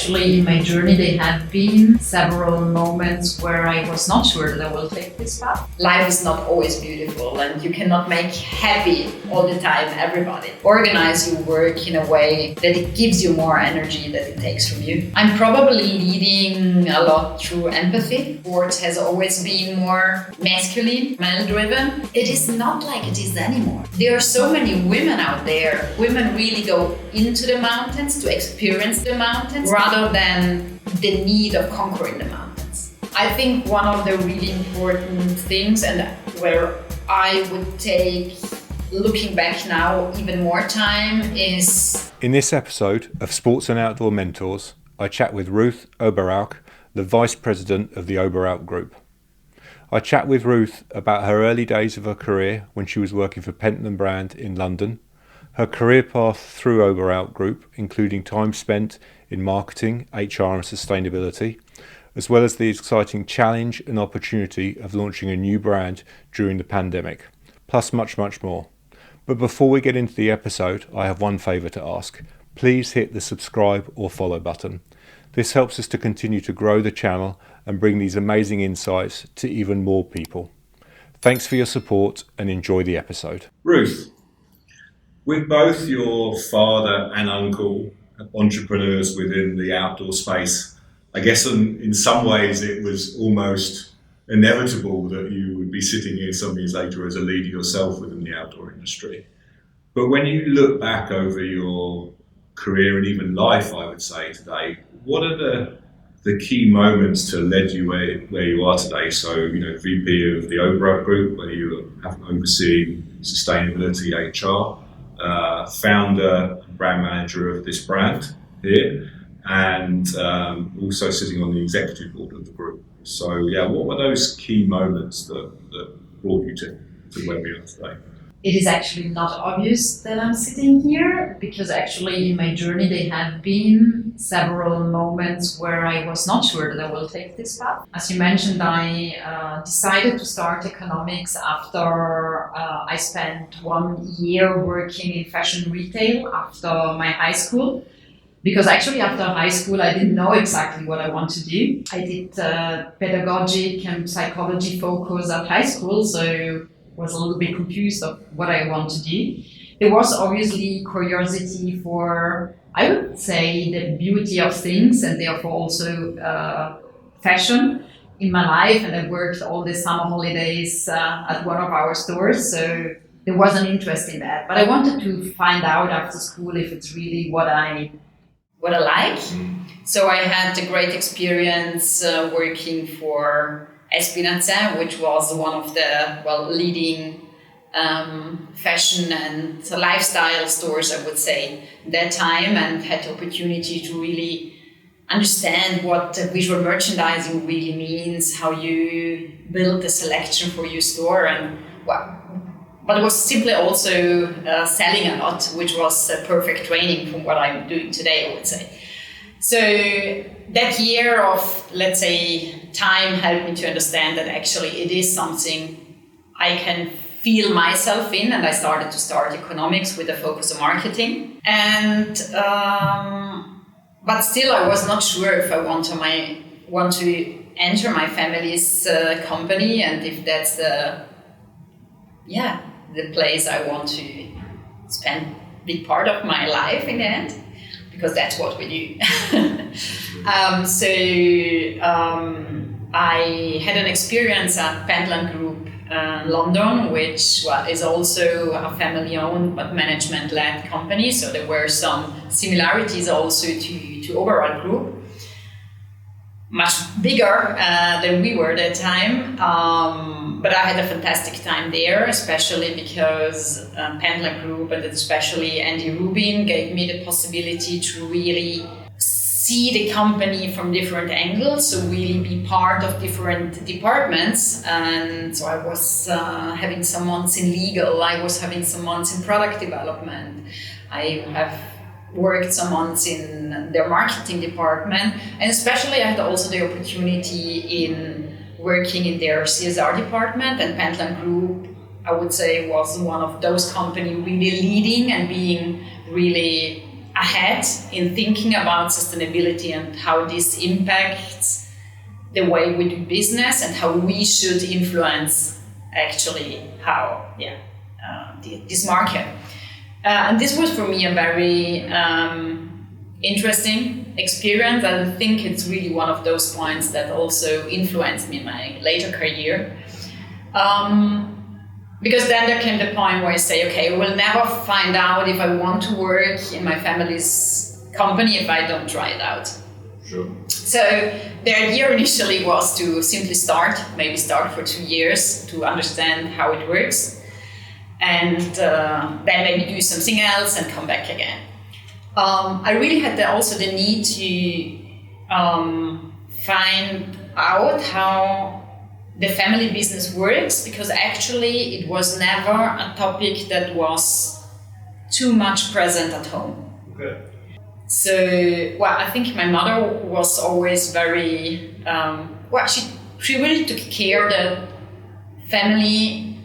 actually in my journey there have been several moments where I was not sure that I will take this path. Life is not always beautiful and you cannot make happy all the time everybody. Organize your work in a way that it gives you more energy than it takes from you. I'm probably leading a lot through empathy. Sports has always been more masculine, male-driven. It is not like it is anymore. There are so many women out there. Women really go into the mountains to experience the mountains rather than the need of conquering the mountains. I think one of the really important things, and where I would take, looking back now, even more time is... In this episode of Sports and Outdoor Mentors, I chat with Ruth Oberrauch, the Vice President of the Oberalp Group. I chat with Ruth about her early days of her career when she was working for Pentland brand in London, her career path through Oberalp Group, including time spent in marketing, HR and sustainability, as well as the exciting challenge and opportunity of launching a new brand during the pandemic, plus much, much more. But before we get into the episode, I have one favour to ask. Please hit the subscribe or follow button. This helps us to continue to grow the channel and bring these amazing insights to even more people. Thanks for your support and enjoy the episode. Ruth, with both your father and uncle entrepreneurs within the outdoor space, I guess in some ways it was almost inevitable that you would be sitting here some years later as a leader yourself within the outdoor industry. But when you look back over your career and even life, I would say today, what are the key moments to lead you where you are today? So, VP of the Oberalp Group, where you have overseeing sustainability, HR, founder, brand manager of this brand here, and also sitting on the executive board of the group. So, what were those key moments that brought you to where we are today? It is actually not obvious that I'm sitting here because actually in my journey there have been several moments where I was not sure that I will take this path. As you mentioned, I decided to start economics after I spent 1 year working in fashion retail after my high school. Because actually after high school I didn't know exactly what I want to do. I did pedagogic and psychology focus at high school, so was a little bit confused of what I want to do. There was obviously curiosity for, I would say, the beauty of things and therefore also fashion in my life, and I worked all the summer holidays at one of our stores, so there was an interest in that. But I wanted to find out after school if it's really what I like. So I had a great experience working for Espinace, which was one of the leading fashion and lifestyle stores, I would say, that time, and had the opportunity to really understand what visual merchandising really means, how you build a selection for your store, and but it was simply also selling a lot, which was perfect training from what I'm doing today, I would say. So that year of, let's say, time helped me to understand that actually it is something I can feel myself in, and I started economics with a focus on marketing. And but still, I was not sure if I want to enter my family's company, and if that's the place I want to spend a big part of my life in the end. Because that's what we do. I had an experience at Pentland Group London, which is also a family-owned but management-led company. So there were some similarities also to Oberalp Group. Much bigger than we were at that time. But I had a fantastic time there, especially because Pentland Group and especially Andy Rubin gave me the possibility to really see the company from different angles, so really be part of different departments. And so I was having some months in legal, I was having some months in product development, I have worked some months in their marketing department, and especially I had also the opportunity in working in their CSR department. And Pentland Group, I would say, was one of those companies really leading and being really ahead in thinking about sustainability and how this impacts the way we do business and how we should influence actually this market. And this was for me a very interesting experience. I think it's really one of those points that also influenced me in my later career. Because then there came the point where I say, okay, I will never find out if I want to work in my family's company if I don't try it out. Sure. So the idea initially was to simply start for 2 years to understand how it works, and then maybe do something else and come back again. I really had also the need to find out how the family business works, because actually it was never a topic that was too much present at home. Okay. So, I think my mother was always very, she really took care that family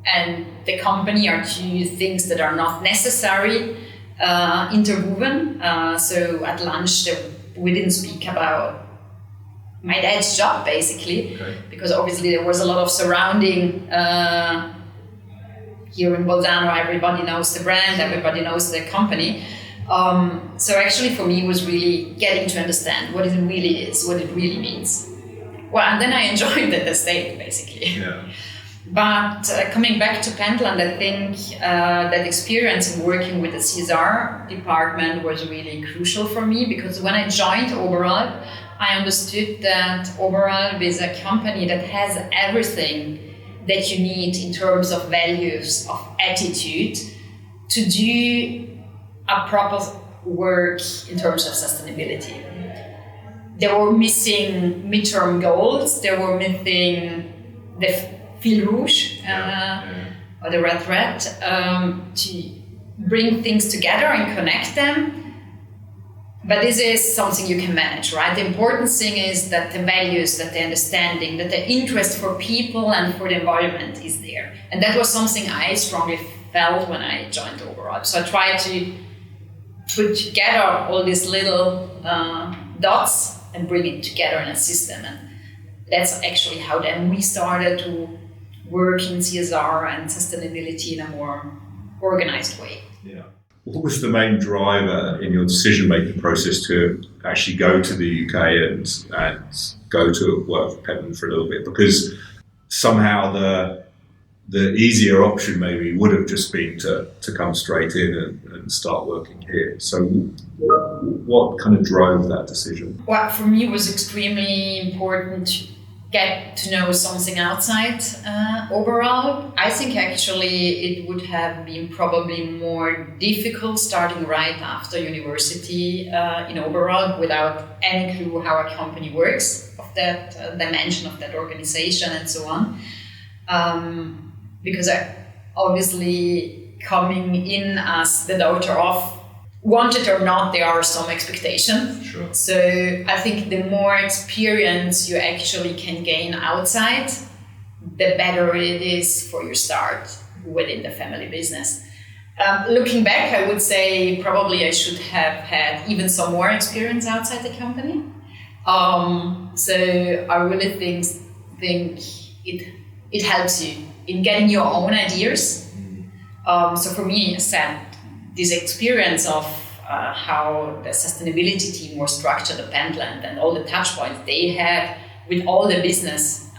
and the company are two things that are not necessary interwoven. So at lunch we didn't speak about my dad's job, basically, because obviously there was a lot of surrounding. Here in Bolzano, everybody knows the brand, everybody knows the company. So actually for me it was really getting to understand what it really is, what it really means. Well, and then I enjoyed the estate, basically. Yeah. But coming back to Pentland, I think that experience in working with the CSR department was really crucial for me, because when I joined Oberalp, I understood that Oberalp is a company that has everything that you need in terms of values, of attitude, to do a proper work in terms of sustainability. They were missing midterm goals, they were missing the fil rouge, or the red thread, to bring things together and connect them. But this is something you can manage, right? The important thing is that the values, that the understanding, that the interest for people and for the environment is there. And that was something I strongly felt when I joined Oberalp. So I tried to put together all these little dots and bring it together in a system. And that's actually how then we started to work in CSR and sustainability in a more organized way. Yeah. What was the main driver in your decision-making process to actually go to the UK and go to work for Pentland for a little bit? Because somehow the easier option maybe would have just been to come straight in and start working here. So what kind of drove that decision? Well, for me it was extremely important to get to know something outside Oberalp. I think actually it would have been probably more difficult starting right after university in Oberalp without any clue how a company works, of that dimension of that organization and so on. Because I obviously coming in as the daughter of, wanted or not, there are some expectations. Sure. So I think the more experience you actually can gain outside, the better it is for your start within the family business. Looking back, I would say probably I should have had even some more experience outside the company. So I really think it helps you in getting your own ideas. So for me, as I said, this experience of how the sustainability team was structured at Pentland and all the touch points they had with all the business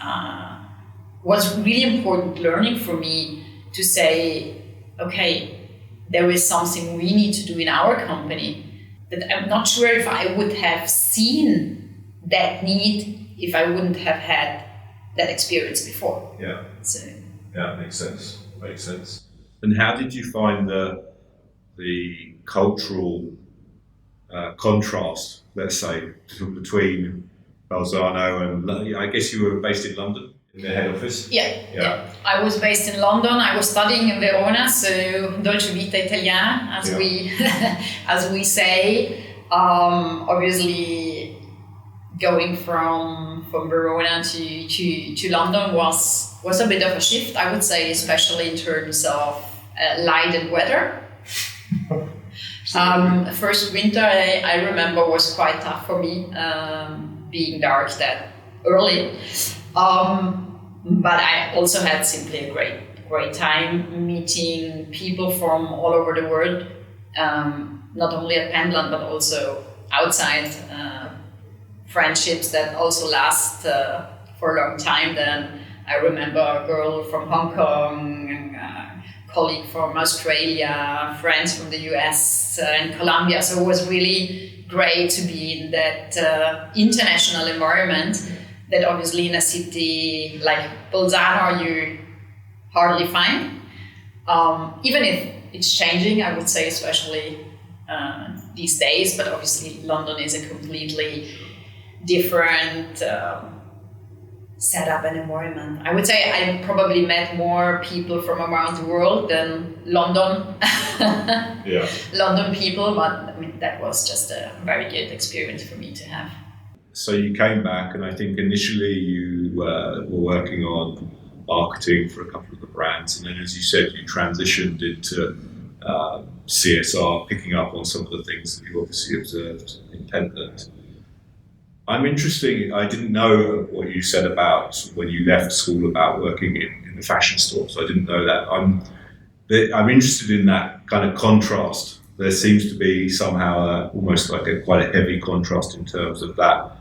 was really important learning for me to say, okay, there is something we need to do in our company that I'm not sure if I would have seen that need if I wouldn't have had that experience before. Yeah. So. Yeah, makes sense. Makes sense. And how did you find the cultural contrast, let's say, between Bolzano and, I guess you were based in London, in the head office? Yeah. I was based in London. I was studying in Verona, so Dolce Vita Italien, as we say. Obviously, going from Verona to London was a bit of a shift, I would say, especially in terms of light and weather. First winter I remember was quite tough for me, being dark that early. But I also had simply a great time meeting people from all over the world, not only at Pentland but also outside. Friendships that also last for a long time. Then I remember a girl from Hong Kong, a colleague from Australia, friends from the US and Colombia. So it was really great to be in that international environment that obviously in a city like Bolzano you hardly find. Even if it's changing, I would say, especially these days, but obviously London is a completely different setup and environment. I would say I probably met more people from around the world than London London people, but I mean, that was just a very good experience for me to have. So you came back, and I think initially you were working on marketing for a couple of the brands, and then, as you said, you transitioned into CSR, picking up on some of the things that you obviously observed in Pentland. I'm interested, I didn't know what you said about when you left school about working in the fashion store, so I didn't know that. I'm interested in that kind of contrast. There seems to be somehow almost like quite a heavy contrast in terms of that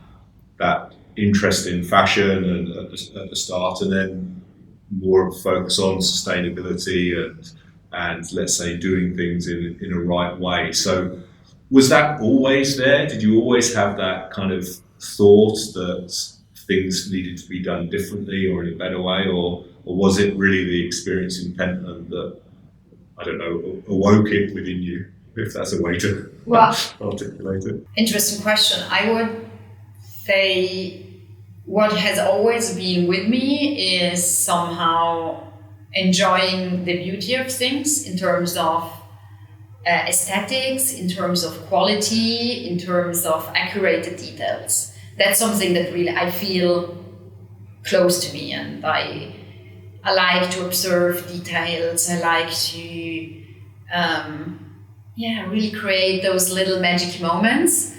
interest in fashion and at the start, and then more of a focus on sustainability and let's say doing things in a right way. So was that always there? Did you always have that kind of thought that things needed to be done differently or in a better way, or was it really the experience in Pentland that, I don't know, awoke it within you, if that's a way to articulate it? Interesting question. I would say what has always been with me is somehow enjoying the beauty of things in terms of aesthetics, in terms of quality, in terms of accurate details. That's something that really I feel close to me, and I like to observe details. I like to really create those little magic moments.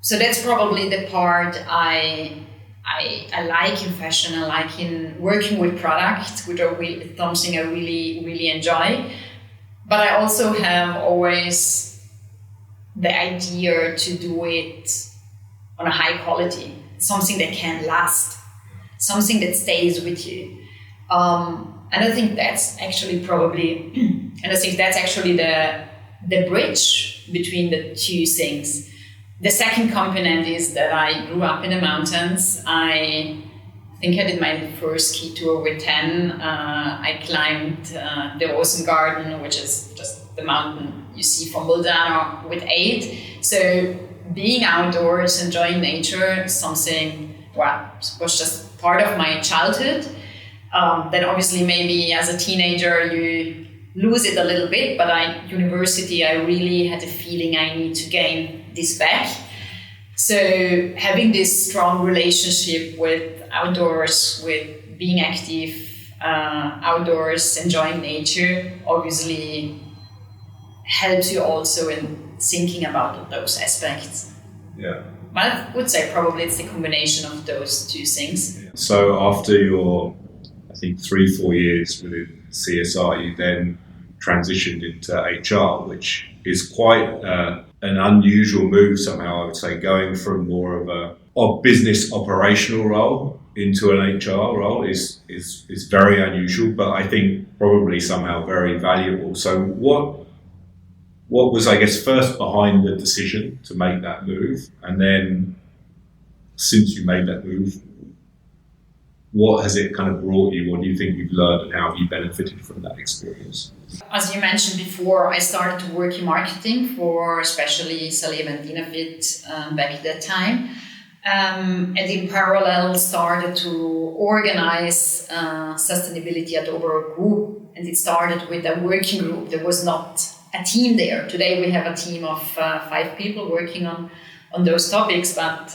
So that's probably the part I like in fashion. I like in working with products, which are something I really enjoy. But I also have always the idea to do it on a high quality, something that can last, something that stays with you. And I think that's actually the bridge between the two things. The second component is that I grew up in the mountains. I think I did my first ski tour with 10. I climbed the Rosengarten, which is just the mountain you see from Bolzano, with 8. So being outdoors, enjoying nature, something was just part of my childhood. Then obviously maybe as a teenager you lose it a little bit, but at university I really had a feeling I need to gain this back. So having this strong relationship with outdoors, with being active outdoors, enjoying nature, obviously helps you also in thinking about those aspects. Yeah. But I would say probably it's the combination of those two things. So after your, I think, 3-4 years within CSR, you then transitioned into HR, which is quite an unusual move somehow, I would say, going from more of a business operational role into an HR role is very unusual, but I think probably somehow very valuable. So what was, I guess, first behind the decision to make that move? And then since you made that move, what has it kind of brought you? What do you think you've learned, and how have you benefited from that experience? As you mentioned before, I started to work in marketing for especially Saleem and Dinafit back at that time. And in parallel started to organize sustainability at Oberalp Group. And it started with a working group. There was not a team there. Today we have a team of 5 people working on those topics, but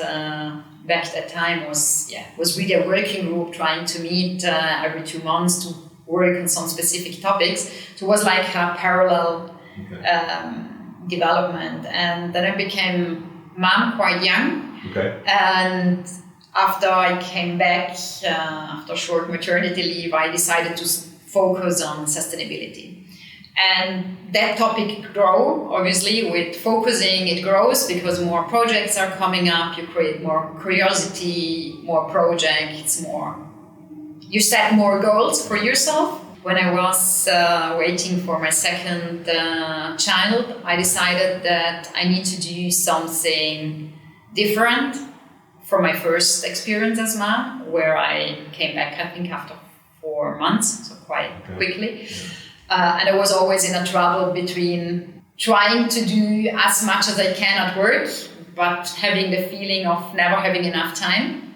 back at that time was really a working group trying to meet every 2 months to work on some specific topics. So it was like a parallel development. And then I became mom quite young. Okay. And after I came back, after short maternity leave, I decided to focus on sustainability. And that topic grew, obviously, with focusing, it grows because more projects are coming up, you create more curiosity, more projects, you set more goals for yourself. When I was waiting for my second child, I decided that I need to do something different from my first experience as mom, where I came back, I think, after 4 months, so quite quickly. Yeah. And I was always in a trouble between trying to do as much as I can at work, but having the feeling of never having enough time,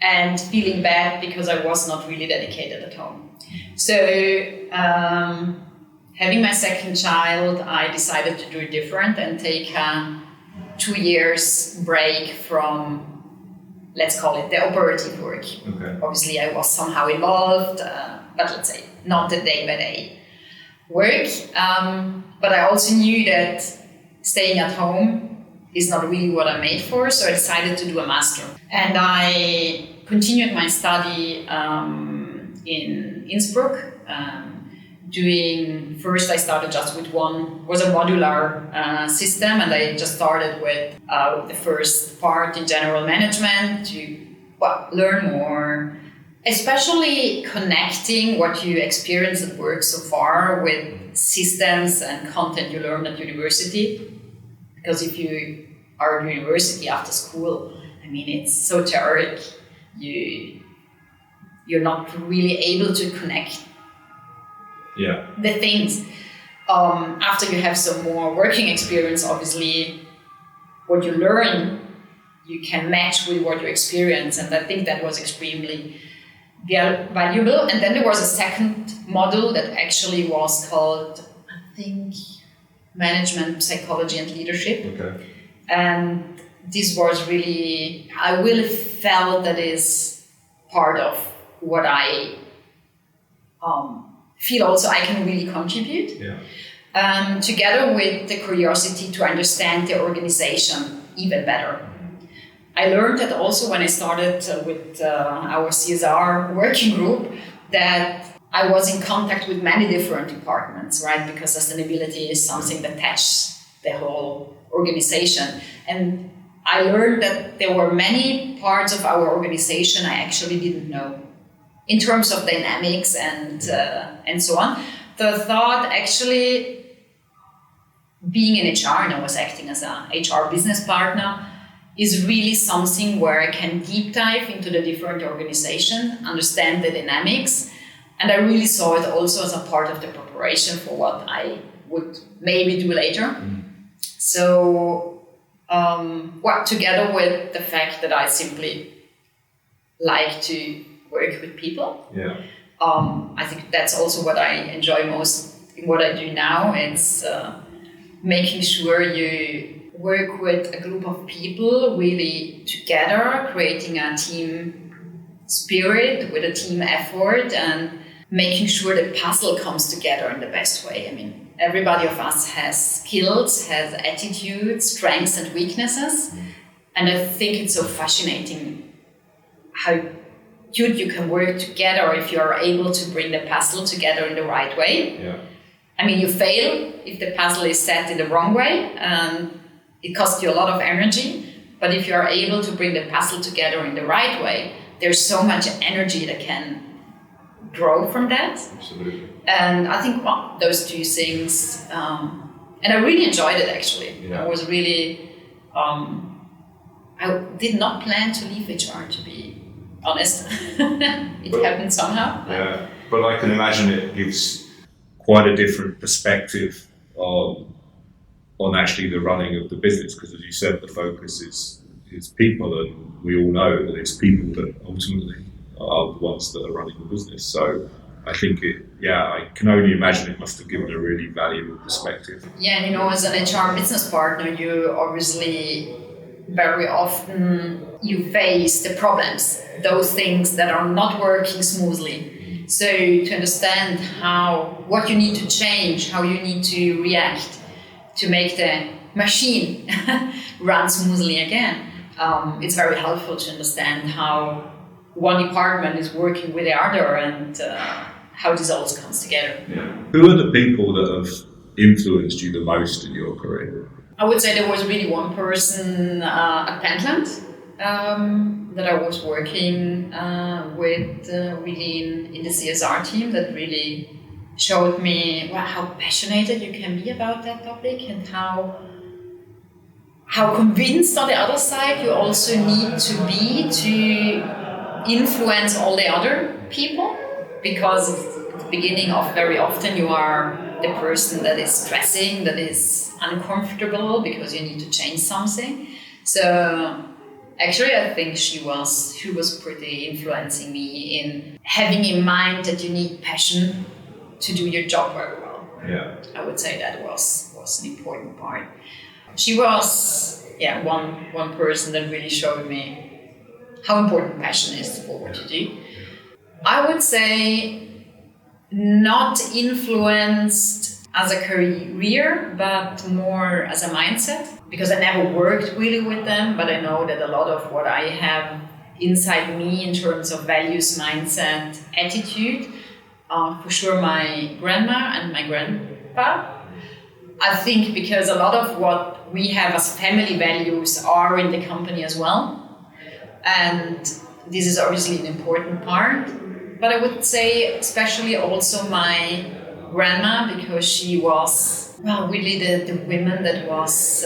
and feeling bad because I was not really dedicated at home. So, having my second child, I decided to do it different and take a 2 years break from, let's call it, the operative work. Okay. Obviously, I was somehow involved, but let's say not the day-by-day work. But I also knew that staying at home is not really what I'm made for, so I decided to do a master. And I continued my study in Innsbruck. First I started just with was a modular system, and I just started with the first part in general management to learn more, especially connecting what you experience at work so far with systems and content you learn at university. Because if you are at university after school, I mean, it's so theoretic, you're not really able to connect the things. After you have some more working experience, obviously, what you learn, you can match with what you experience. And I think that was extremely valuable. And then there was a second module that actually was called, I think, Management, Psychology and Leadership. Okay. And this was really, I really felt that is part of what I feel also I can really contribute. Yeah. Together with the curiosity to understand the organization even better. I learned that also when I started with our CSR working group, that I was in contact with many different departments, right? Because sustainability is something that touches the whole organization. And I learned that there were many parts of our organization I actually didn't know in terms of dynamics and so on. The thought actually, being in HR, and I was acting as an HR business partner, is really something where I can deep dive into the different organization, understand the dynamics, and I really saw it also as a part of the preparation for what I would maybe do later. So, together with the fact that I simply like to work with people, I think that's also what I enjoy most in what I do now. It's making sure you work with a group of people really together, creating a team spirit with a team effort, and making sure the puzzle comes together in the best way. I mean, everybody of us has skills, has attitudes, strengths and weaknesses. And I think it's so fascinating how good you can work together if you are able to bring the puzzle together in the right way. Yeah. I mean, you fail if the puzzle is set in the wrong way, and it costs you a lot of energy. But if you are able to bring the puzzle together in the right way, there's so much energy that can grow from that. Absolutely. And I think those two things, and I really enjoyed it actually. Yeah. I was really, I did not plan to leave HR, to be honest. It happened somehow. Yeah, but I can imagine it gives quite a different perspective on actually the running of the business, because as you said, the focus is people, and we all know that it's people that ultimately are the ones that are running the business. So I think I can only imagine it must have given a really valuable perspective. Yeah, and as an HR business partner, you obviously very often you face the problems, those things that are not working smoothly. So to understand what you need to change, how you need to react to make the machine run smoothly again, it's very helpful to understand how one department is working with the other and how this all comes together. Yeah. Who are the people that have influenced you the most in your career? I would say there was really one person at Pentland that I was working with really in the CSR team that really showed me how passionate you can be about that topic and how convinced on the other side you also need to be to influence all the other people, because at the beginning of very often you are the person that is stressing, that is uncomfortable because you need to change something. So actually I think she was pretty influencing me in having in mind that you need passion to do your job very well. Yeah. I would say that was an important part. She was one person that really showed me how important passion is for what you do. I would say not influenced as a career, but more as a mindset, because I never worked really with them, but I know that a lot of what I have inside me in terms of values, mindset, attitude, for sure my grandma and my grandpa. I think because a lot of what we have as family values are in the company as well. And this is obviously an important part. But I would say especially also my grandma, because she was really the woman that was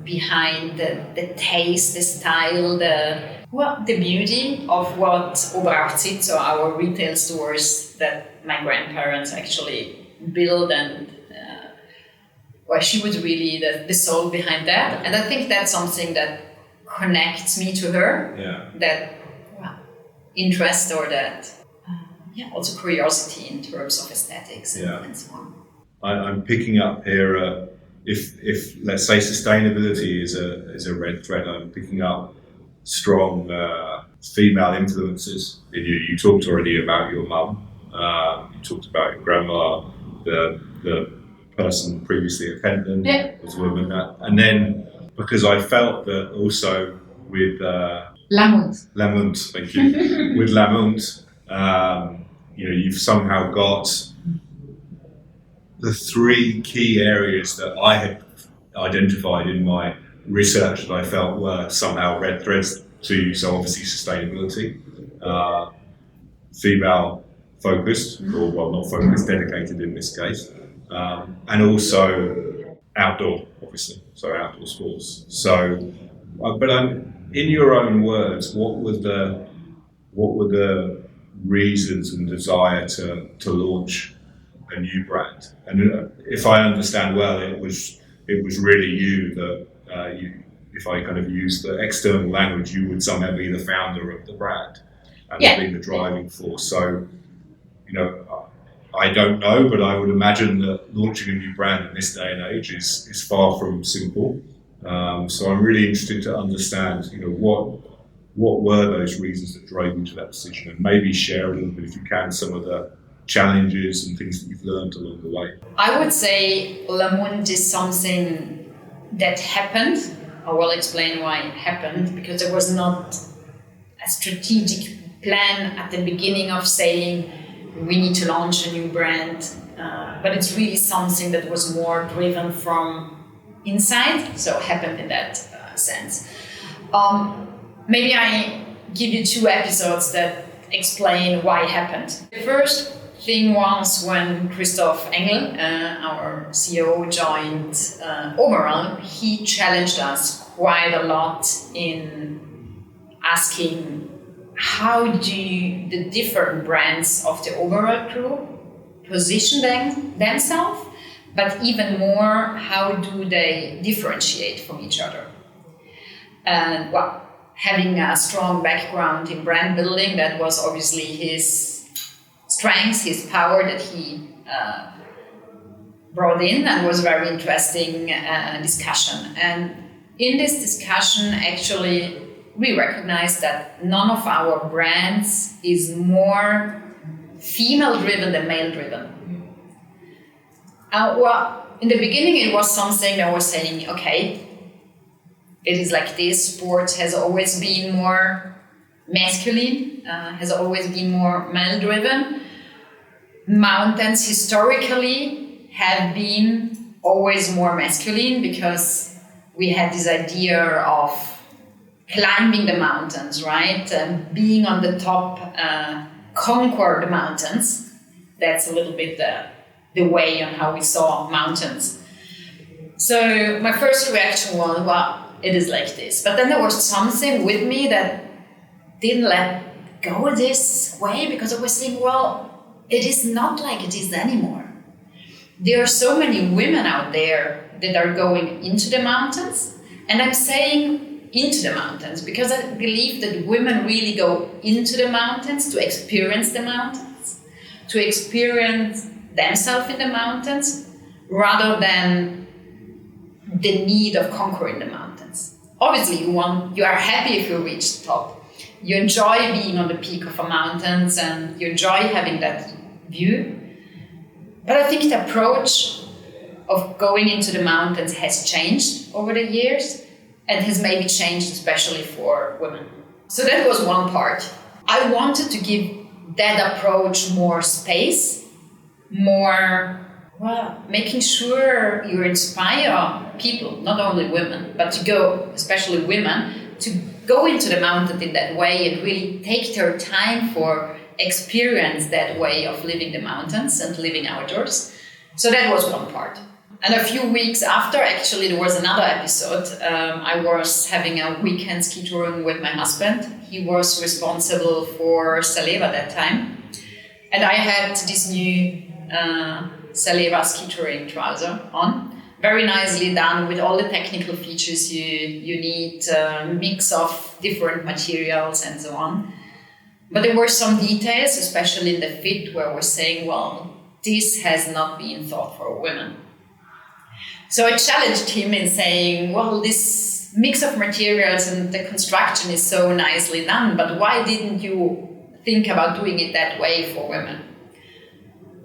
behind the taste, the style, the beauty of what Oberalp Group, so our retail stores that my grandparents actually built, and she was really the soul behind that. And I think that's something that connects me to her, that interest or that also curiosity in terms of aesthetics and so on. I'm picking up here, if let's say sustainability is a red thread, I'm picking up strong female influences in you. You talked already about your mum, you talked about your grandma, the person previously at Pentland was a woman, and then because I felt that also with Lamont, thank you, with Lamont, you've somehow got the three key areas that I had identified in my research that I felt were somehow red threads to you. So obviously sustainability, female focused, or not focused, dedicated in this case, and also outdoor, obviously, so outdoor sports. So, but in your own words, what were the reasons and desire to launch a new brand? And if I understand well, it was really you that if I kind of use the external language, you would somehow be the founder of the brand and being the driving force. So, I don't know, but I would imagine that launching a new brand in this day and age is far from simple. So I'm really interested to understand, what were those reasons that drove you to that decision, and maybe share a little bit, if you can, some of the challenges and things that you've learned along the way. I would say Lamont is something that happened. I will explain why it happened, because there was not a strategic plan at the beginning of saying we need to launch a new brand, but it's really something that was more driven from inside, so it happened in that sense. Maybe I give you 2 episodes that explain why it happened. The first thing was when Christoph Engel, our CEO, joined Oberalp. He challenged us quite a lot in asking how do the different brands of the Oberalp Group position themselves, but even more, how do they differentiate from each other? And having a strong background in brand building, that was obviously his strength, his power that he brought in, and was very interesting discussion. And in this discussion, actually, we recognized that none of our brands is more female-driven than male-driven. Well, in the beginning, it was something that was saying, okay, it is like this. Sports has always been more masculine, has always been more male-driven. Mountains historically have been always more masculine because we had this idea of climbing the mountains, right? Being on the top, conquer the mountains. That's a little bit the way on how we saw mountains. So my first reaction was, well, it is like this. But then there was something with me that didn't let go this way, because I was thinking, well, it is not like it is anymore. There are so many women out there that are going into the mountains, and I'm saying into the mountains because I believe that women really go into the mountains to experience the mountains, to experience themselves in the mountains, rather than the need of conquering the mountains. Obviously, you are happy if you reach the top. You enjoy being on the peak of a mountains and you enjoy having that view. But I think the approach of going into the mountains has changed over the years and has maybe changed especially for women. So that was one part. I wanted to give that approach more space, more, well, making sure you inspire people, not only women, but to go, especially women, to go into the mountain in that way and really take their time for experience that way of living the mountains and living outdoors. So that was one part. And a few weeks after, actually, there was another episode. I was having a weekend ski touring with my husband. He was responsible for Saleva that time. And I had this new Saleva ski touring trouser on. Very nicely done with all the technical features you need, a mix of different materials and so on. But there were some details, especially in the fit, where we're saying, well, this has not been thought for women. So I challenged him in saying, well, this mix of materials and the construction is so nicely done, but why didn't you think about doing it that way for women?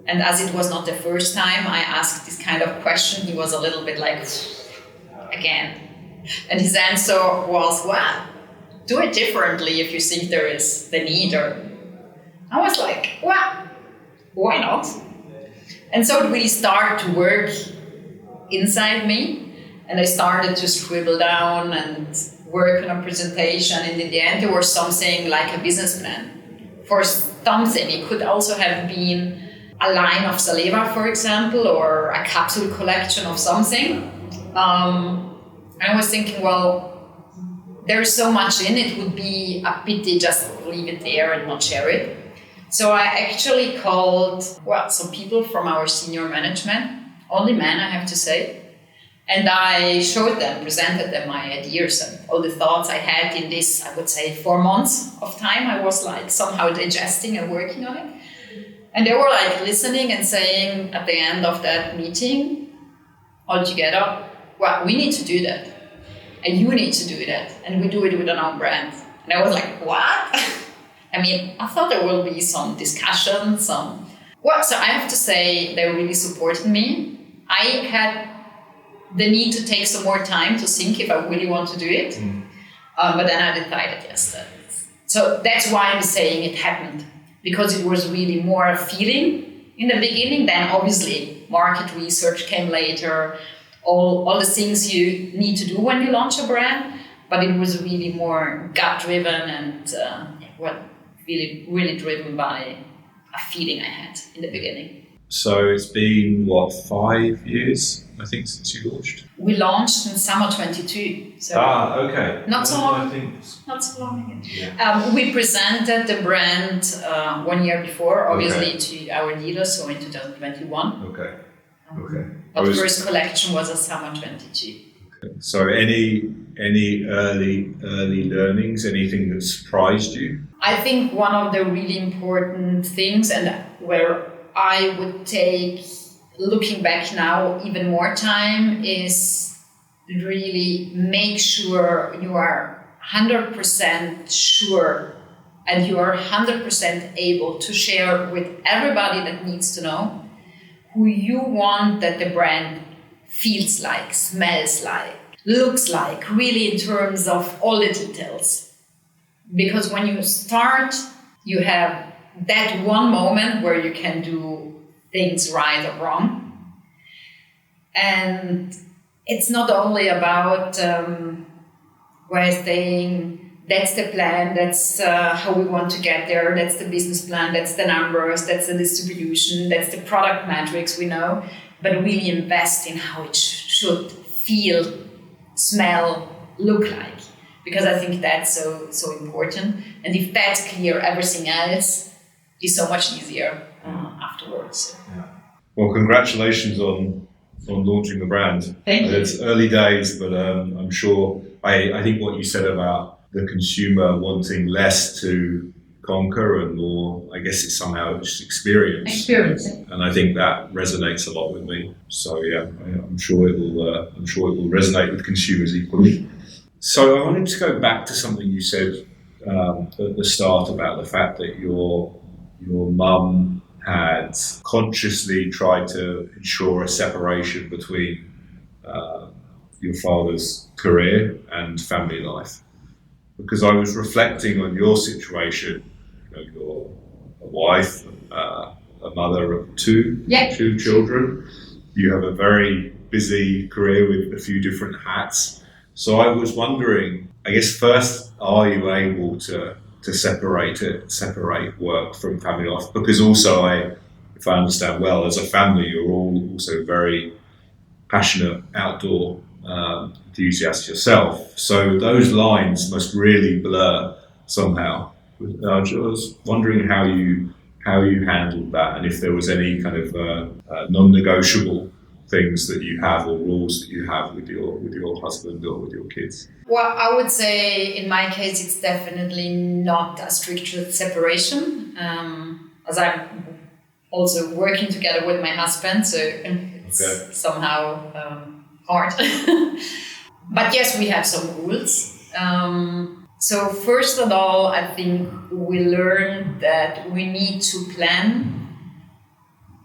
And as it was not the first time I asked this kind of question, he was a little bit like, again. And his answer was, well, do it differently if you think there is the need. Or I was like, well, why not? And so it really started to work inside me. And I started to scribble down and work on a presentation. And in the end, there was something like a business plan for something. It could also have been a line of Saleva, for example, or a capsule collection of something. And I was thinking, well, there's so much in it, would be a pity just leave it there and not share it. So I actually called, well, some people from our senior management, only men, I have to say. And I showed them, presented them my ideas and all the thoughts I had in this, I would say, 4 months of time. I was like somehow digesting and working on it. And they were like listening and saying at the end of that meeting, all together, well, we need to do that. And you need to do that. And we do it with our own brand. And I was like, what? I mean, I thought there will be some discussion, Well, so I have to say they really supported me. I had the need to take some more time to think if I really want to do it. But then I decided, yes. So that's why I'm saying it happened. Because it was really more a feeling in the beginning. Then obviously market research came later, all the things you need to do when you launch a brand, but it was really more gut driven and really driven by a feeling I had in the beginning. So it's been, 5 years, I think, since you launched? We launched in summer 22. So okay. Not so long. I think Not so long again. Yeah. We presented the brand 1 year before, obviously, to our dealers, so in 2021. Okay. But the first collection was a summer 22. Okay. So any early learnings, anything that surprised you? I think one of the really important things, and where I would take, looking back now, even more time, is really make sure you are 100% sure and you are 100% able to share with everybody that needs to know who you want that the brand feels like, smells like, looks like, really in terms of all the details. Because when you start, you have that one moment where you can do things right or wrong. And it's not only about we're saying, that's the plan, that's how we want to get there, that's the business plan, that's the numbers, that's the distribution, that's the product metrics we know, but really invest in how it should feel, smell, look like. Because I think that's so important. And if that's clear, everything else is so much easier afterwards. Yeah. Well, congratulations on launching the brand. Thank you. It's early days, but I'm sure, I think what you said about the consumer wanting less to conquer and more, I guess it's somehow just experience. And I think that resonates a lot with me. So yeah, I'm sure it will resonate with consumers equally. So I wanted to go back to something you said at the start about the fact that your mum had consciously tried to ensure a separation between your father's career and family life. Because I was reflecting on your situation, you're a wife, a mother of two children. You have a very busy career with a few different hats. So I was wondering, I guess first, are you able to separate work from family life? Because also, if I understand well, as a family, you're all also very passionate outdoor enthusiast yourself. So those lines must really blur somehow. I was wondering how you handled that, and if there was any kind of non-negotiable things that you have or rules that you have with your husband or with your kids. Well, I would say in my case it's definitely not a strict separation, as I'm also working together with my husband, so it's somehow hard. But yes, we have some rules. So first of all, I think we learned that we need to plan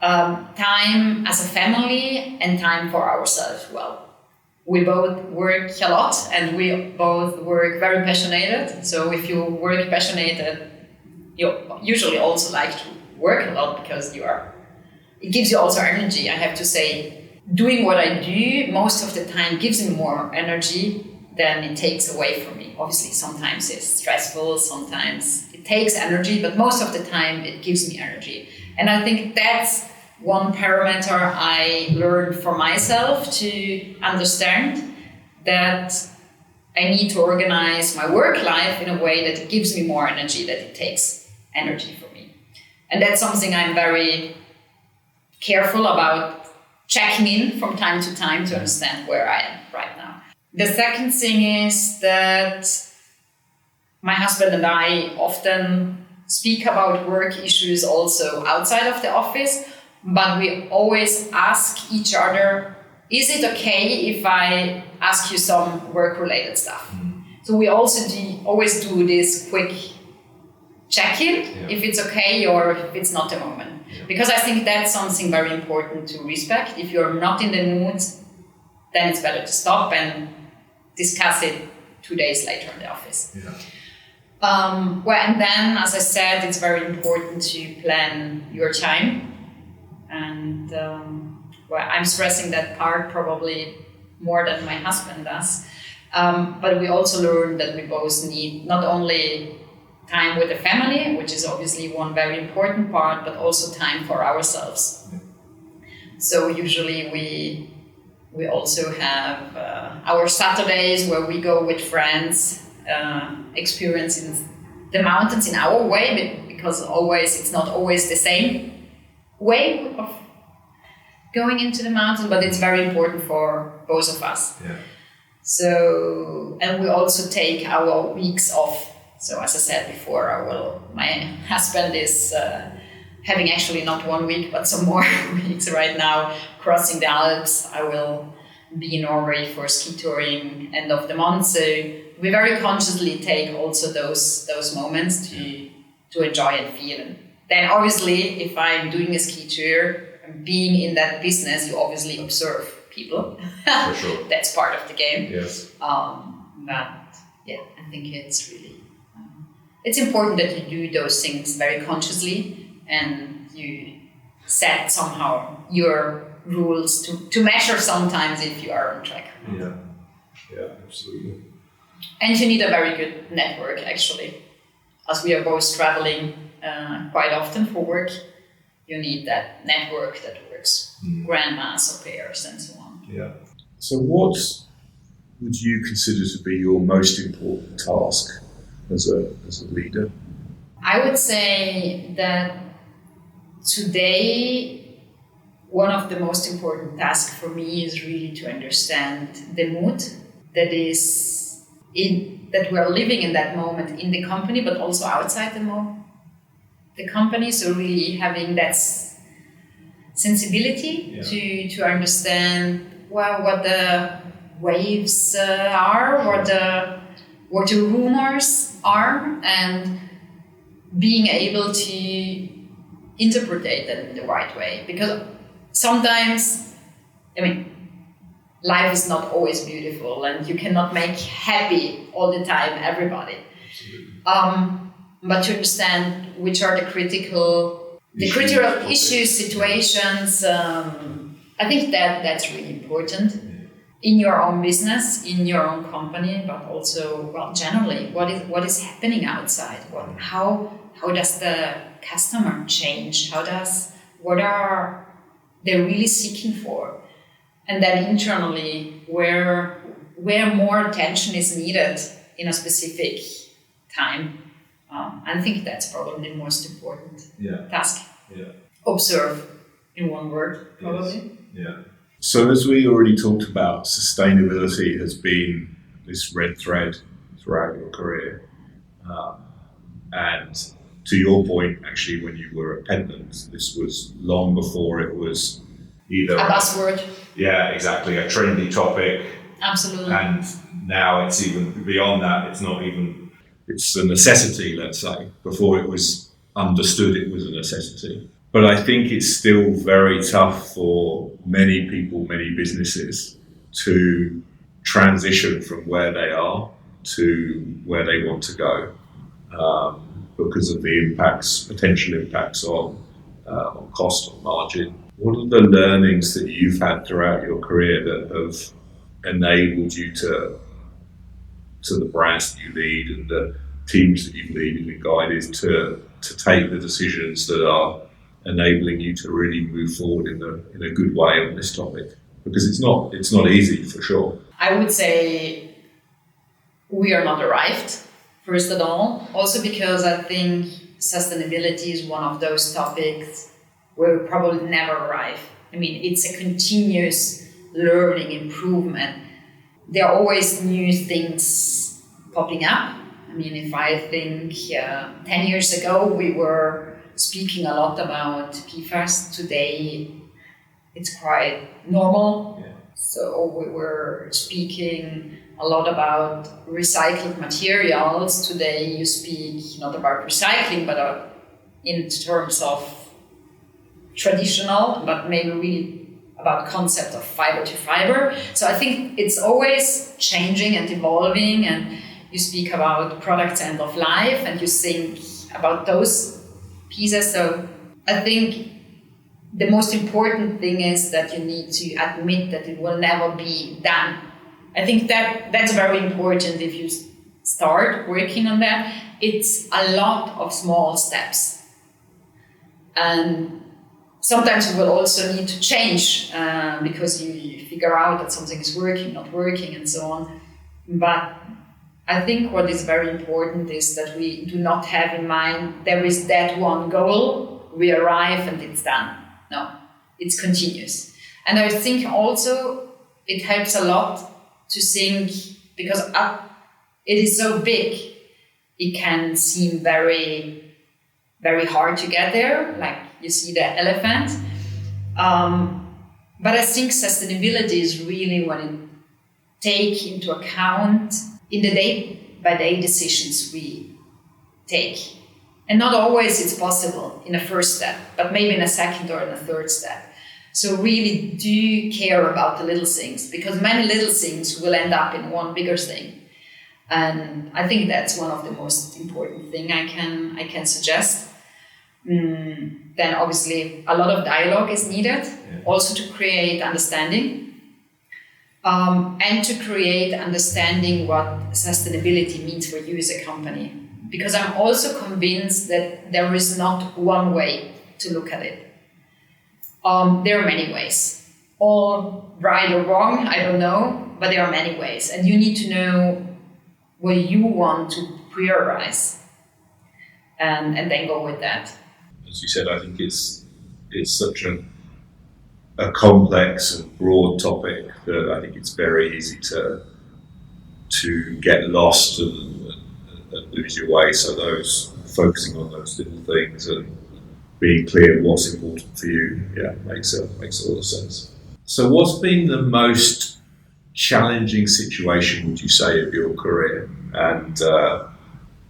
time as a family and time for ourselves well. We both work a lot and we both work very passionate. So if you work passionate, you usually also like to work a lot because it gives you also energy. I have to say, doing what I do most of the time gives me more energy than it takes away from me. Obviously, sometimes it's stressful, sometimes it takes energy, but most of the time it gives me energy. And I think that's one parameter I learned for myself to understand, that I need to organize my work life in a way that it gives me more energy than it takes energy from me. And that's something I'm very careful about checking in from time to time to understand where I am right now. The second thing is that my husband and I often speak about work issues also outside of the office, but we always ask each other, is it okay if I ask you some work-related stuff? So we also always do this quick check-in, if it's okay or if it's not the moment. Because I think that's something very important to respect. If you're not in the mood, then it's better to stop and discuss it 2 days later in the office. And then, as I said, it's very important to plan your time. And I'm stressing that part probably more than my husband does. But we also learned that we both need not only time with the family, which is obviously one very important part, but also time for ourselves. So usually we also have our Saturdays where we go with friends, experiencing the mountains in our way, because it's not always the same way of going into the mountain, but it's very important for both of us. So, and we also take our weeks off. So as I said before, my husband is having actually not 1 week, but some more weeks right now, crossing the Alps. I will be in Norway for ski touring end of the month. So we very consciously take also those moments to to enjoy and feel. And then obviously, if I'm doing a ski tour, being in that business, you obviously observe people. For sure. That's part of the game. Yes. But yeah, I think it's really, it's important that you do those things very consciously and you set somehow your rules to measure sometimes if you are on track. Yeah, absolutely. And you need a very good network, actually. As we are both traveling quite often for work, you need that network that works. Grandmas or pairs and so on. Yeah. So what would you consider to be your most important task as a leader? I would say that today, one of the most important tasks for me is really to understand the mood that is that we are living in that moment in the company, but also outside the company. So really having that sensibility to understand what the waves are, what the rumors are, and being able to interpret them in the right way. Because sometimes, life is not always beautiful and you cannot make happy all the time everybody. But to understand which are the critical issues, situations, I think that's really important in your own business, in your own company, but also, generally, what is happening outside? How does the customer change? What are they really seeking for? And then internally, where more attention is needed in a specific time. I think that's probably the most important task. Yeah. Observe, in one word, probably. Yes. Yeah. So as we already talked about, sustainability has been this red thread throughout your career. And to your point, actually, when you were at Pentland, this was long before it was either a buzzword. Yeah, exactly, a trendy topic. Absolutely. And now it's even beyond that. It's a necessity, let's say. Before it was understood, it was a necessity. But I think it's still very tough for many people, many businesses to transition from where they are to where they want to go because of the potential impacts on cost, on margin. What are the learnings that you've had throughout your career that have enabled you to the brands that you lead and the teams that you've led and guided to take the decisions that are enabling you to really move forward in a good way on this topic? Because it's not easy, for sure. I would say we are not arrived, first of all. Also because I think sustainability is one of those topics where we probably never arrive. It's a continuous learning, improvement. There are always new things popping up. If I think 10 years ago we were speaking a lot about PFAS, today it's quite normal. Yeah. So we were speaking a lot about recycled materials. Today you speak not about recycling, but in terms of traditional, but maybe really about concept of fiber to fiber. So I think it's always changing and evolving, and you speak about products end of life and you think about those pieces. So I think the most important thing is that you need to admit that it will never be done. I think that's very important if you start working on that. It's a lot of small steps. And sometimes you will also need to change because you figure out that something is working, not working, and so on. But I think what is very important is that we do not have in mind there is that one goal, we arrive and it's done. No, it's continuous. And I think also it helps a lot to think, because it is so big, it can seem very, very hard to get there, like you see the elephant. But I think sustainability is really when it take into account in the day-by-day decisions we take. And not always it's possible in a first step, but maybe in a second or in a third step. So really do care about the little things, because many little things will end up in one bigger thing. And I think that's one of the most important thing I can suggest. Then obviously a lot of dialogue is needed, also to create understanding, and to create understanding what sustainability means for you as a company. Because I'm also convinced that there is not one way to look at it. There are many ways. All right or wrong, I don't know, but there are many ways. And you need to know what you want to prioritize and then go with that. As you said, I think it's such a complex and broad topic that I think it's very easy to get lost and lose your way. So focusing on those little things and being clear what's important for you, makes a lot of sense. So what's been the most challenging situation, would you say, of your career? And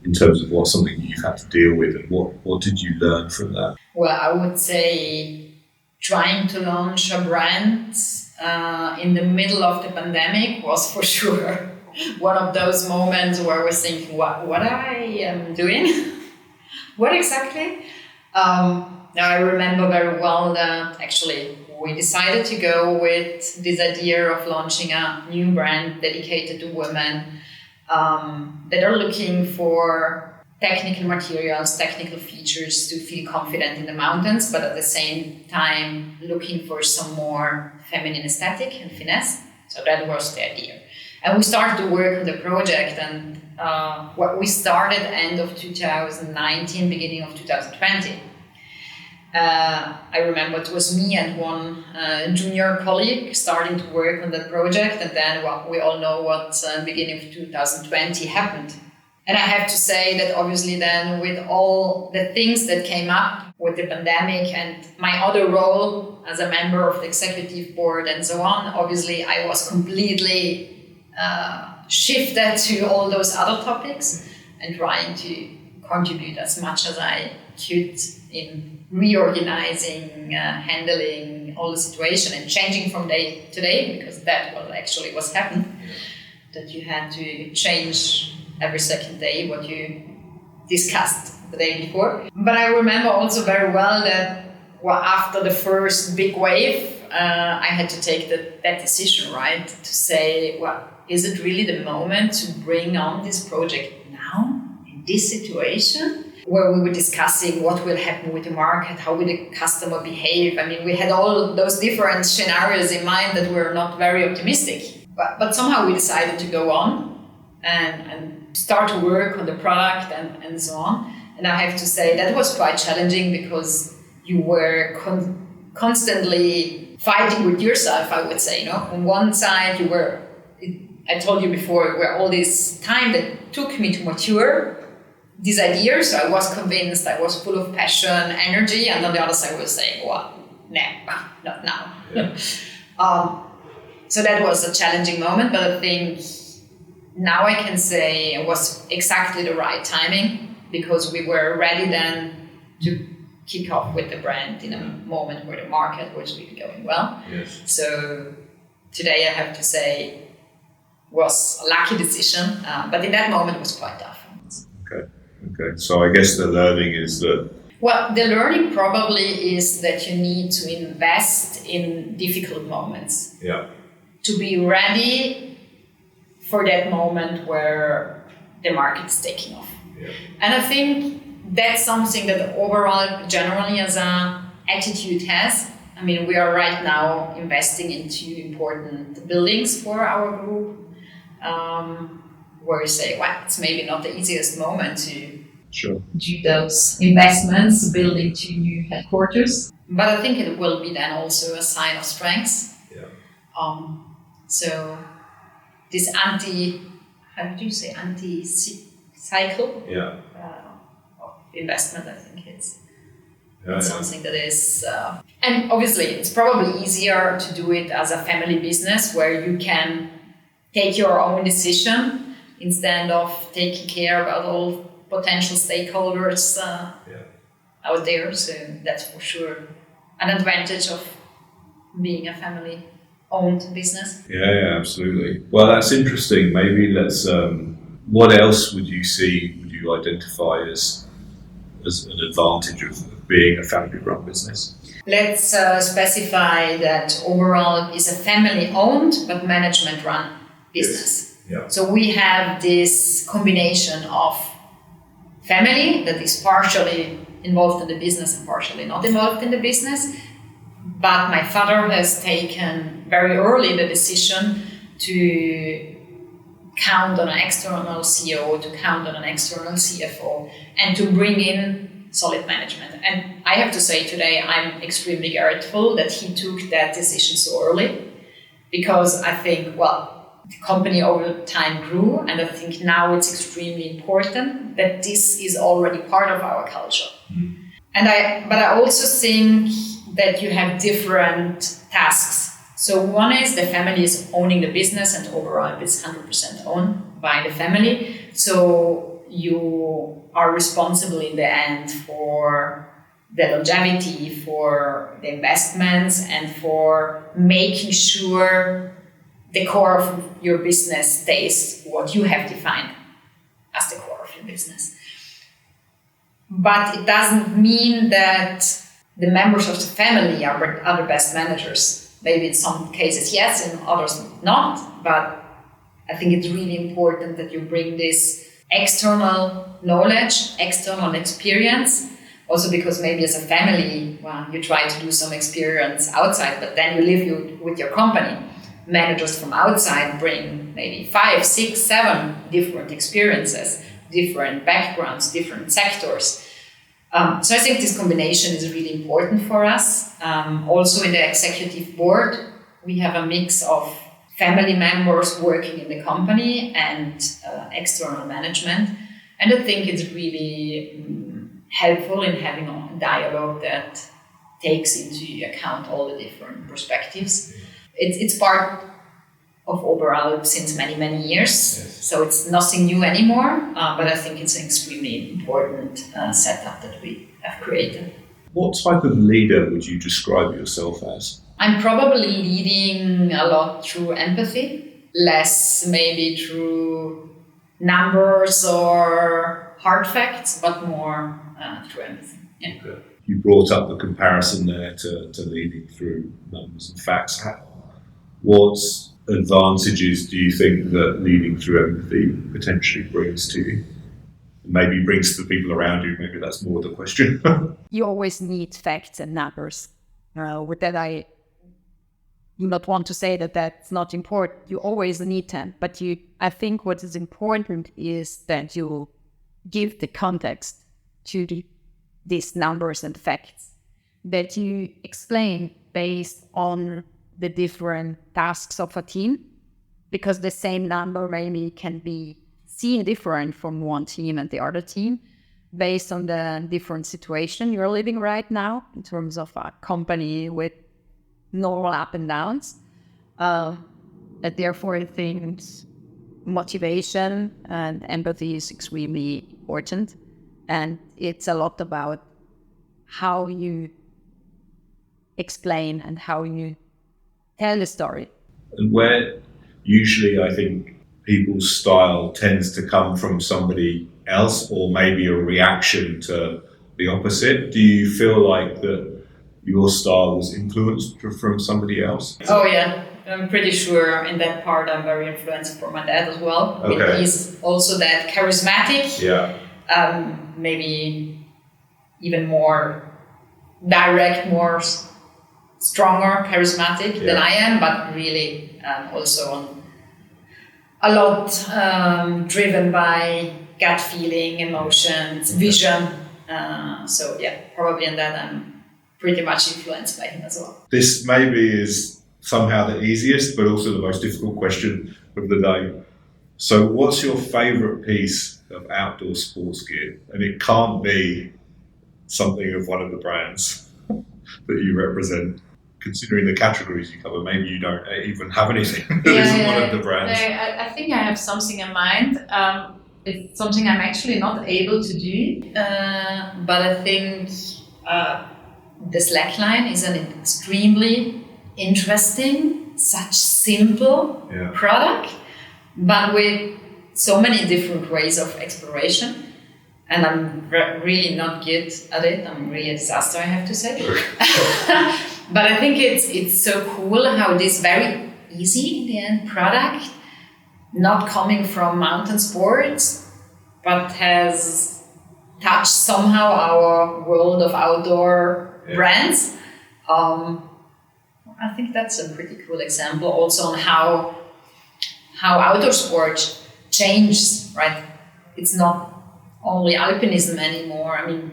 in terms of what's something you've had to deal with, and what did you learn from that? Well, I would say trying to launch a brand in the middle of the pandemic was for sure one of those moments where I was thinking, what I am doing? What exactly? Now I remember very well that actually we decided to go with this idea of launching a new brand dedicated to women that are looking for technical materials, technical features to feel confident in the mountains, but at the same time looking for some more feminine aesthetic and finesse. So that was the idea. And we started to work on the project, and what we started end of 2019, beginning of 2020. I remember it was me and one junior colleague starting to work on that project, and then we all know what beginning of 2020 happened. And I have to say that obviously then with all the things that came up with the pandemic and my other role as a member of the executive board and so on, obviously I was completely shifted to all those other topics and trying to contribute as much as I could in reorganizing, handling all the situation and changing from day to day, because that was actually what's happened, that you had to change every second day what you discussed the day before. But I remember also very well that after the first big wave, I had to take that decision, right? To say, is it really the moment to bring on this project now, in this situation? Where we were discussing what will happen with the market, how will the customer behave. I mean, we had all those different scenarios in mind that were not very optimistic. But somehow we decided to go on and start to work on the product and so on. And I have to say that was quite challenging because you were constantly fighting with yourself, I would say. On one side, I told you before, where all this time that took me to mature this idea, so I was convinced, I was full of passion, energy, and on the other side I was saying, no, not now. Yeah. So that was a challenging moment, but I think now I can say it was exactly the right timing, because we were ready then to kick off with the brand in a moment where the market was really going well. Yes. So today I have to say was a lucky decision, but in that moment it was quite tough. Okay, so I guess the learning is that... Well, the learning probably is that you need to invest in difficult moments. Yeah. To be ready for that moment where the market is taking off. Yeah. And I think that's something that Oberalp generally as an attitude has. I mean, we are right now investing in 2 important buildings for our group, where you say, it's maybe not the easiest moment to do those investments, building 2 new headquarters. But I think it will be then also a sign of strength. Yeah. So this anti-cycle of investment, I think it's something that is... and obviously it's probably easier to do it as a family business where you can take your own decision instead of taking care about all potential stakeholders out there. So that's for sure an advantage of being a family-owned business. Yeah, absolutely. Well, that's interesting. Maybe let's. What else would you identify as an advantage of being a family-run business? Let's specify that Oberalp is a family-owned but management-run business. Yes. Yeah. So we have this combination of family that is partially involved in the business and partially not involved in the business. But my father has taken very early the decision to count on an external CEO, to count on an external CFO, and to bring in solid management. And I have to say today, I'm extremely grateful that he took that decision so early, because I think, the company over time grew, and I think now it's extremely important that this is already part of our culture. Mm. But I also think that you have different tasks. So one is the family is owning the business, and Oberalp is 100% owned by the family. So you are responsible in the end for the longevity, for the investments, and for making sure the core of your business stays what you have defined as the core of your business. But it doesn't mean that the members of the family are the best managers. Maybe in some cases yes, in others not. But I think it's really important that you bring this external knowledge, external experience. Also because maybe as a family, you try to do some experience outside, but then you live with your company. Managers from outside bring maybe 5, 6, 7 different experiences, different backgrounds, different sectors. So I think this combination is really important for us. Also in the executive board, we have a mix of family members working in the company and external management. And I think it's really helpful in having a dialogue that takes into account all the different perspectives. It's part of Oberalp since many, many years. Yes. So it's nothing new anymore, but I think it's an extremely important setup that we have created. What type of leader would you describe yourself as? I'm probably leading a lot through empathy, less maybe through numbers or hard facts, but more through empathy. Yeah. Okay. You brought up the comparison there to leading through numbers and facts. What advantages do you think that leading through empathy potentially brings to you? Maybe brings to the people around you. Maybe that's more the question. You always need facts and numbers. With that, I do not want to say that that's not important. You always need them. But I think what is important is that you give the context to these numbers and facts, that you explain based on the different tasks of a team, because the same number maybe can be seen different from one team and the other team based on the different situation you're living right now in terms of a company with normal up and downs. And therefore I think motivation and empathy is extremely important, and it's a lot about how you explain and how you tell the story. And where usually I think people's style tends to come from somebody else, or maybe a reaction to the opposite. Do you feel like that your style was influenced from somebody else? Oh yeah, I'm pretty sure in that part I'm very influenced from my dad as well. Okay. He's also that charismatic. Yeah. Maybe even more direct, more stronger, charismatic than I am, but really also a lot driven by gut feeling, emotions, vision. So yeah, probably in that I'm pretty much influenced by him as well. This maybe is somehow the easiest, but also the most difficult question of the day. So what's your favourite piece of outdoor sports gear? And it can't be something of one of the brands that you represent. Considering the categories you cover, maybe you don't even have anything that isn't one of the brands. I think I have something in mind. It's something I'm actually not able to do. But I think the slackline is an extremely interesting, such simple product, but with so many different ways of exploration. And I'm really not good at it. I'm really a disaster, I have to say. But I think it's so cool how this very easy in the end product, not coming from mountain sports, but has touched somehow our world of outdoor brands. I think that's a pretty cool example also on how outdoor sport changes, right? It's not only alpinism anymore. I mean,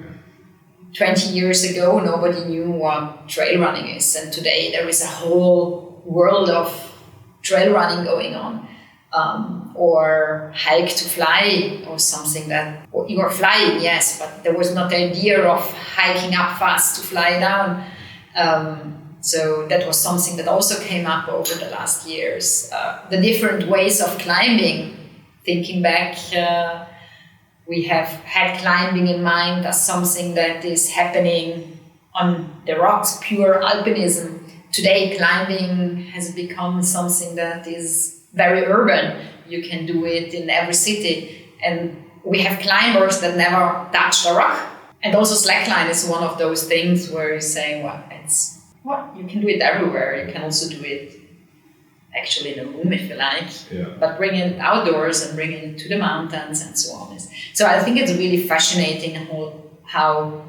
20 years ago, nobody knew what trail running is. And today there is a whole world of trail running going on. Or hike to fly or something that you are flying, yes, but there was not the idea of hiking up fast to fly down. So that was something that also came up over the last years. The different ways of climbing, thinking back, we have had climbing in mind as something that is happening on the rocks, pure alpinism. Today, climbing has become something that is very urban. You can do it in every city. And we have climbers that never touch the rock. And also slackline is one of those things where you say, you can do it everywhere. You can also do it actually in a room if you like, but bring it outdoors and bring it to the mountains and so on. So I think it's really fascinating how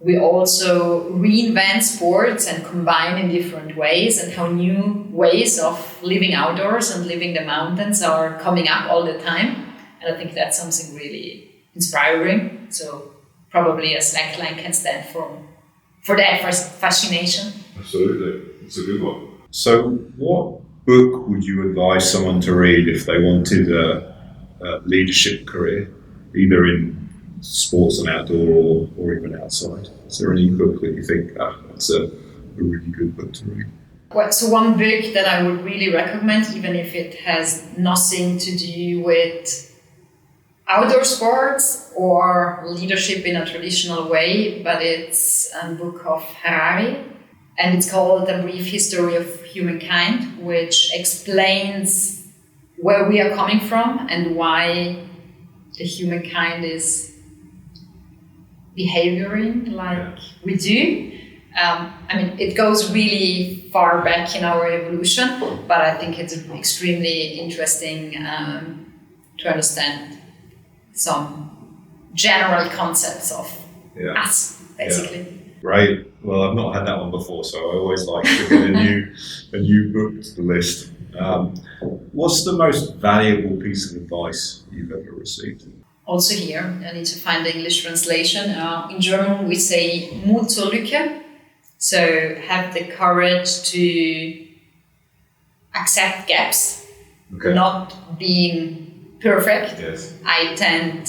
we also reinvent sports and combine in different ways, and how new ways of living outdoors and living the mountains are coming up all the time. And I think that's something really inspiring. So probably a slackline can stand for that fascination. Absolutely, it's a good one. So what book would you advise someone to read if they wanted a leadership career, either in sports and outdoor or even outside? Is there any book that you think that's a really good book to read? Well, so one book that I would really recommend, even if it has nothing to do with outdoor sports or leadership in a traditional way, but it's a book of Harari, and it's called A Brief History of Humankind, which explains where we are coming from and why the humankind is behavioring like we do. I mean, it goes really far back in our evolution, but I think it's extremely interesting to understand some general concepts of us, basically. Yeah. Great. Well, I've not had that one before, so I always like to get a new book to the list. What's the most valuable piece of advice you've ever received? Also here, I need to find the English translation. In German, we say Mut zur Lücke. So have the courage to accept gaps, not being perfect. Yes. I tend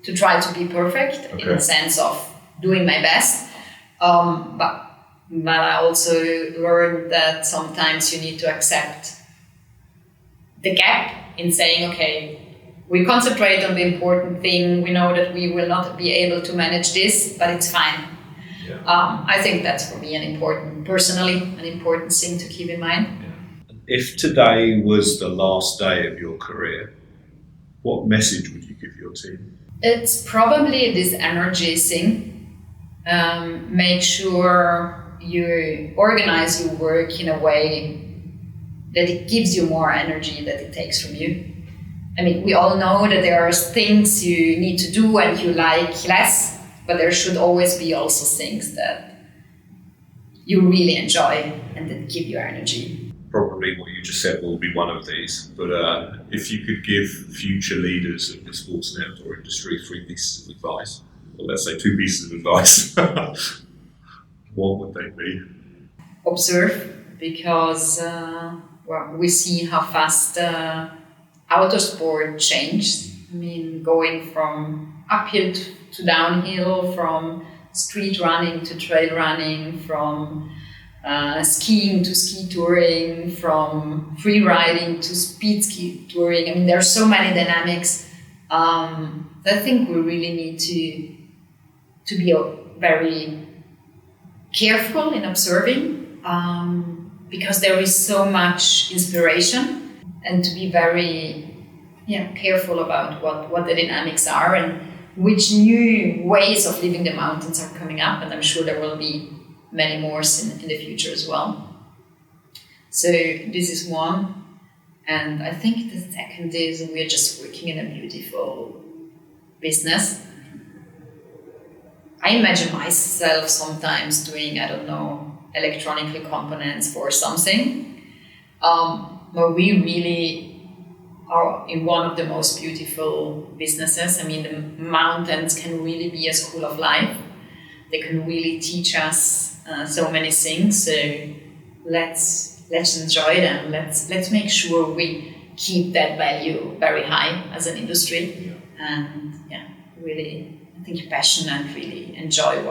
to try to be perfect in the sense of doing my best. But I also learned that sometimes you need to accept the gap in saying, okay, we concentrate on the important thing. We know that we will not be able to manage this, but it's fine. Yeah. I think that's for me an important thing to keep in mind. Yeah. If today was the last day of your career, what message would you give your team? It's probably this energy thing. Make sure you organize your work in a way that it gives you more energy than it takes from you. I mean, we all know that there are things you need to do and you like less, but there should always be also things that you really enjoy and that give you energy. Probably what you just said will be one of these, but if you could give future leaders of the sports and outdoor industry 3 pieces of advice, or let's say 2 pieces of advice, what would they be? Observe, because we see how fast outdoor sport changed. I mean, going from uphill to downhill, from street running to trail running, from skiing to ski touring, from free riding to speed ski touring. I mean, there are so many dynamics I think we really need to be very careful in observing, because there is so much inspiration, and to be very careful about what the dynamics are and which new ways of living the mountains are coming up. And I'm sure there will be many more in the future as well. So this is one. And I think the second is we're just working in a beautiful business. I imagine myself sometimes doing, I don't know, electronic components for something, where we really are in one of the most beautiful businesses. I mean, the mountains can really be a school of life. They can really teach us so many things. So let's enjoy them. Let's make sure we keep that value very high as an industry, and really, I think, passion and really enjoy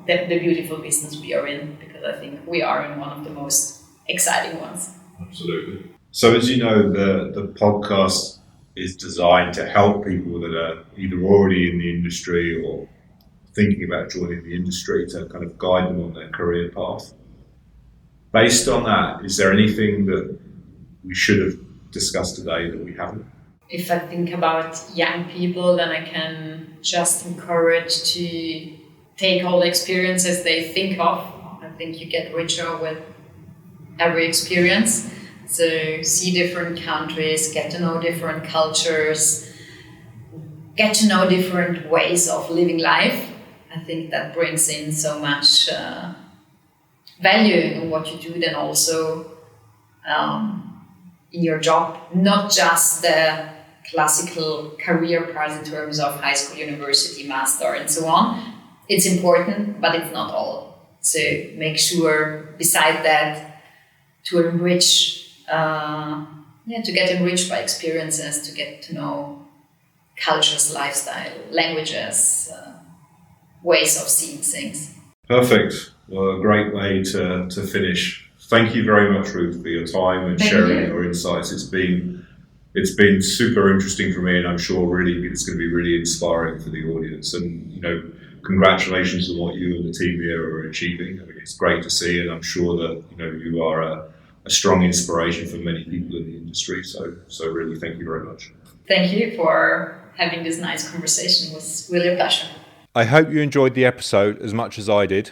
the beautiful business we are in, because I think we are in one of the most exciting ones. Absolutely. So as you know, the podcast is designed to help people that are either already in the industry or thinking about joining the industry, to kind of guide them on their career path. Based on that, is there anything that we should have discussed today that we haven't? If I think about young people, then I can just encourage to take all the experiences they think of. I think you get richer with every experience. So see different countries, get to know different cultures, get to know different ways of living life. I think that brings in so much value in what you do, then also in your job, not just the classical career path in terms of high school, university, master, and so on. It's important, but it's not all. So make sure, beside that, to enrich, to get enriched by experiences, to get to know cultures, lifestyle, languages, ways of seeing things. Perfect. Well, a great way to finish. Thank you very much, Ruth, for your time and sharing your insights. It's been super interesting for me, and I'm sure really it's going to be really inspiring for the audience. And congratulations on what you and the team here are achieving. I mean, it's great to see, and I'm sure that you are a strong inspiration for many people in the industry. So really, thank you very much. Thank you for having this nice conversation. It was really a pleasure. I hope you enjoyed the episode as much as I did.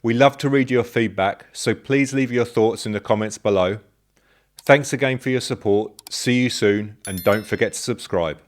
We love to read your feedback, so please leave your thoughts in the comments below. Thanks again for your support. See you soon, and don't forget to subscribe.